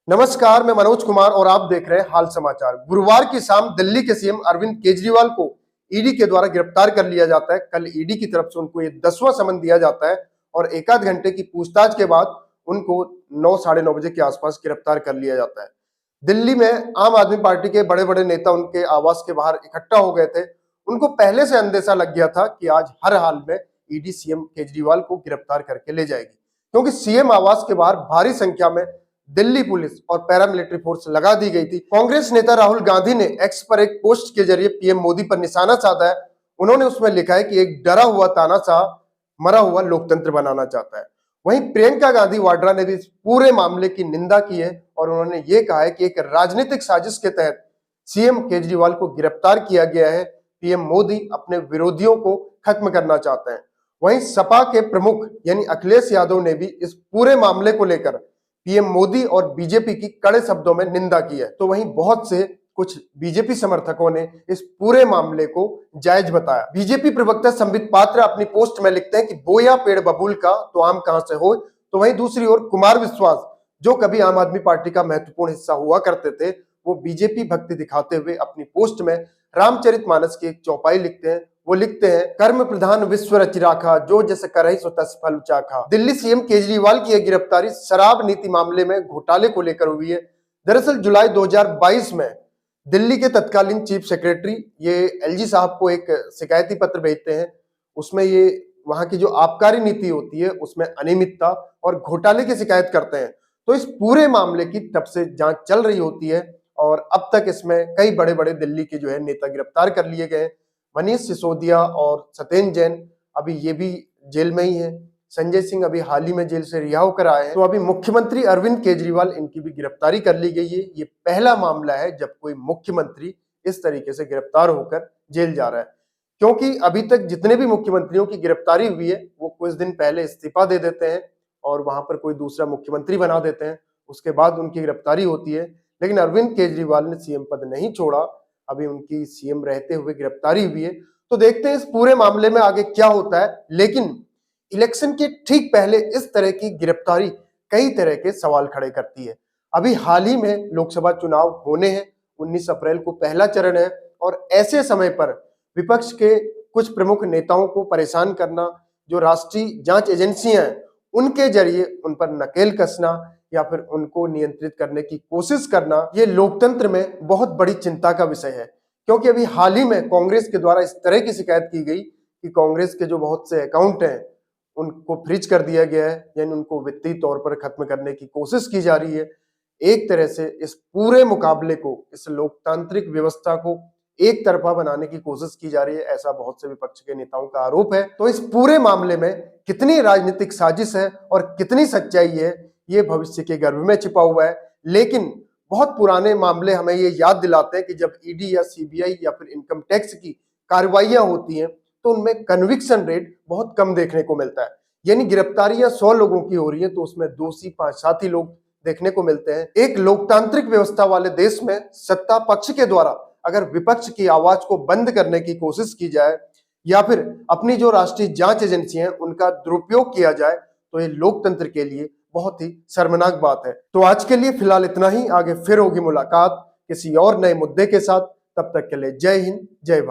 नमस्कार, मैं मनोज कुमार और आप देख रहे हैं हाल समाचार। गुरुवार की शाम दिल्ली के सीएम अरविंद केजरीवाल को ईडी के द्वारा गिरफ्तार कर लिया जाता है। कल ईडी की तरफ से उनको ये 10वां समन दिया जाता है और एक आध घंटे की पूछताछ के बाद उनको 9 साढ़े 9 बजे के आसपास गिरफ्तार कर लिया जाता है। दिल्ली में आम आदमी पार्टी के बड़े बड़े नेता उनके आवास के बाहर इकट्ठा हो गए थे। उनको पहले से अंदेशा लग गया था कि आज हर हाल में ईडी सीएम केजरीवाल को गिरफ्तार करके ले जाएगी, क्योंकि सीएम आवास के बाहर भारी संख्या में दिल्ली पुलिस और पैरामिलिट्री फोर्स लगा दी गई थी। कांग्रेस नेता राहुल गांधी ने एक्स पर एक पोस्ट के जरिए पीएम मोदी पर निशाना साधा है। उन्होंने उसमें लिखा है कि एक डरा हुआ तानाशाह मरा हुआ लोकतंत्र बनाना चाहता है। वहीं प्रियंका गांधी वाड्रा ने भी इस पूरे मामले की निंदा की है और उन्होंने ये कहा है कि एक राजनीतिक साजिश के तहत सीएम केजरीवाल को गिरफ्तार किया गया है। पीएम मोदी अपने विरोधियों को खत्म करना चाहते हैं। वहीं सपा के प्रमुख यानी अखिलेश यादव ने भी इस पूरे मामले को लेकर पीएम मोदी और बीजेपी की कड़े शब्दों में निंदा की है। तो वहीं बहुत से कुछ बीजेपी समर्थकों ने इस पूरे मामले को जायज बताया। बीजेपी प्रवक्ता संबित पात्रा अपनी पोस्ट में लिखते हैं कि बोया पेड़ बबूल का तो आम कहां से हो। तो वहीं दूसरी ओर कुमार विश्वास, जो कभी आम आदमी पार्टी का महत्वपूर्ण हिस्सा हुआ करते थे, वो बीजेपी भक्ति दिखाते हुए अपनी पोस्ट में रामचरितमानस की एक चौपाई लिखते हैं। वो लिखते हैं, कर्म प्रधान विश्व रचि राखा, जो जस करहि सो तस फल चाखा। दिल्ली सीएम केजरीवाल की यह गिरफ्तारी शराब नीति मामले में घोटाले को लेकर हुई है। दरअसल जुलाई 2022 में दिल्ली के तत्कालीन चीफ सेक्रेटरी ये एलजी साहब को एक शिकायती पत्र भेजते हैं। उसमें ये वहां की जो आबकारी नीति होती है उसमें अनियमितता और घोटाले की शिकायत करते हैं। तो इस पूरे मामले की तब से जांच चल रही होती है और अब तक इसमें कई बड़े बड़े दिल्ली के जो है नेता गिरफ्तार कर लिए गए। मनीष सिसोदिया और सत्येंद्र जैन अभी ये भी जेल में ही है। संजय सिंह अभी हाल ही में जेल से रिहा होकर आए हैं। तो अभी मुख्यमंत्री अरविंद केजरीवाल, इनकी भी गिरफ्तारी कर ली गई है। ये पहला मामला है जब कोई मुख्यमंत्री इस तरीके से गिरफ्तार होकर जेल जा रहा है, क्योंकि अभी तक जितने भी मुख्यमंत्रियों की गिरफ्तारी हुई है वो कुछ दिन पहले इस्तीफा दे देते हैं और वहां पर कोई दूसरा मुख्यमंत्री बना देते हैं, उसके बाद उनकी गिरफ्तारी होती है। लेकिन अरविंद केजरीवाल ने सीएम पद नहीं छोड़ा, अभी उनकी सीएम रहते हुए गिरफ्तारी हुई है। तो देखते हैं इस पूरे मामले में आगे क्या होता है। लेकिन इलेक्शन के ठीक पहले इस तरह की गिरफ्तारी कई तरह के सवाल खड़े करती है। अभी हाल ही में लोकसभा चुनाव होने हैं, 19 अप्रैल को पहला चरण है और ऐसे समय पर विपक्ष के कुछ प्रमुख नेताओं को परेशान करना, जो राष्ट्रीय जांच एजेंसियां हैं उनके जरिए उन पर नकेल कसना या फिर उनको नियंत्रित करने की कोशिश करना, ये लोकतंत्र में बहुत बड़ी चिंता का विषय है। क्योंकि अभी हाल ही में कांग्रेस के द्वारा इस तरह की शिकायत की गई कि कांग्रेस के जो बहुत से अकाउंट हैं उनको फ्रीज कर दिया गया है, यानी उनको वित्तीय तौर पर खत्म करने की कोशिश की जा रही है। एक तरह से इस पूरे मुकाबले को, इस लोकतांत्रिक व्यवस्था को एक तरफा बनाने की कोशिश की जा रही है, ऐसा बहुत से विपक्ष के नेताओं का आरोप है। तो इस पूरे मामले में कितनी राजनीतिक साजिश है और कितनी सच्चाई है, ये भविष्य के गर्भ में छिपा हुआ है। लेकिन बहुत पुराने मामले हमें ये याद दिलाते हैं कि जब ईडी या सीबीआई या फिर इनकम टैक्स की कार्रवाइयां होती हैं तो उनमें कन्विक्शन रेट बहुत कम देखने को मिलता है। यानी गिरफ्तारियां 100 लोगों की हो रही है तो उसमें दोषी 5-7 ही लोग देखने को मिलते हैं। एक लोकतांत्रिक व्यवस्था वाले देश में सत्ता पक्ष के द्वारा अगर विपक्ष की आवाज को बंद करने की कोशिश की जाए या फिर अपनी जो राष्ट्रीय जांच एजेंसी है उनका दुरुपयोग किया जाए, तो ये लोकतंत्र के लिए बहुत ही शर्मनाक बात है। तो आज के लिए फिलहाल इतना ही। आगे फिर होगी मुलाकात किसी और नए मुद्दे के साथ। तब तक के लिए जय हिंद, जय भारत।